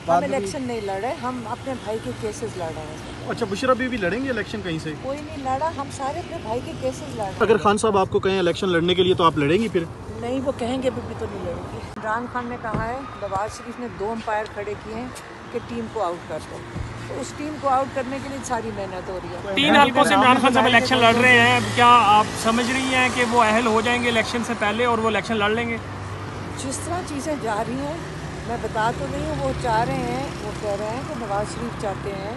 हम इलेक्शन नहीं लड़े, हम अपने भाई के केसेस लड़ रहे हैं। अच्छा, बुशरा भी लड़ेंगे इलेक्शन कहीं से? कोई नहीं लड़ा, हम सारे अपने भाई के केसेस लड़ रहे हैं। अगर खान साहब आपको कहें इलेक्शन लड़ने के लिए तो आप लड़ेंगी फिर? नहीं, वो कहेंगे भी तो नहीं लड़ेंगे। इमरान खान ने कहा है, नवाज शरीफ ने 2 अंपायर खड़े किए हैं कि टीम को आउट कर दो, तो उस टीम को आउट करने के लिए सारी मेहनत हो रही है। 3 हल्कों से इमरान खान साहब इलेक्शन लड़ रहे हैं, क्या आप समझ रही हैं कि वो अहल हो जाएंगे इलेक्शन से पहले और वो इलेक्शन लड़ लेंगे? जिस तरह चीज़ें जा रही हैं, मैं बता तो रही हूँ, वो चाह रहे हैं, वो कह रहे हैं कि नवाज शरीफ चाहते हैं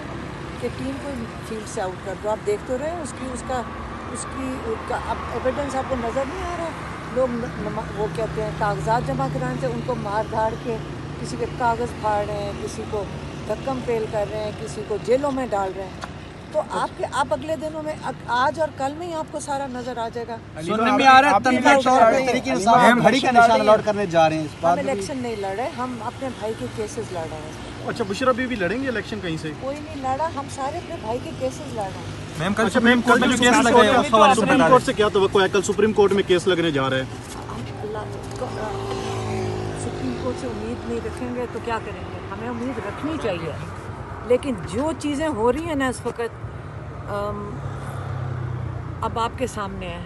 कि टीम को फील्ड से आउट कर दो। आप देख तो रहे हैं उसका अब एविडेंस आपको नज़र नहीं आ रहा। लोग वो कहते हैं कागजात जमा कराने से उनको मार धाड़ के किसी के कागज़ फाड़ रहे हैं, किसी को धक्कम पेल कर रहे हैं, किसी को जेलों में डाल रहे हैं। तो आप अगले दिनों में आज और कल में ही आपको सारा नजर आ जाएगा। सुनने में आ रहा है तरीके से घड़ी का निशान अलॉट करने जा रहे हैं। हम इलेक्शन नहीं लड़े, हम अपने भाई के केसेस लड़ रहे हैं। अच्छा, बुशरा भी लड़ेंगे इलेक्शन कहीं से? कोई नहीं लड़ा, हम सारे अपने भाई के केसेस लड़ रहे हैं। मैम, कल सुप्रीम कोर्ट में केस लग रहे हैं, सुप्रीम कोर्ट से क्या तवक्को है? कल सुप्रीम कोर्ट में केस लगने जा रहे हैं। सुप्रीम कोर्ट से उम्मीद नहीं रखेंगे तो क्या करेंगे? हमें उम्मीद रखनी चाहिए, लेकिन जो चीज़ें हो रही हैं ना इस वक्त, अब आपके सामने है।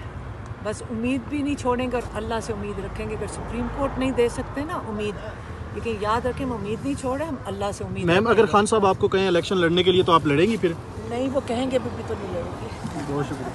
बस उम्मीद भी नहीं छोड़ेंगे और अल्लाह से उम्मीद रखेंगे। अगर सुप्रीम कोर्ट नहीं दे सकते ना उम्मीद, लेकिन याद रखें हम उम्मीद नहीं छोड़े, हम अल्लाह से उम्मीद। मैम, अगर खान साहब आपको कहें इलेक्शन लड़ने के लिए तो आप लड़ेंगी फिर? नहीं, वो कहेंगे भी तो नहीं लड़ेंगे। बहुत शुक्रिया।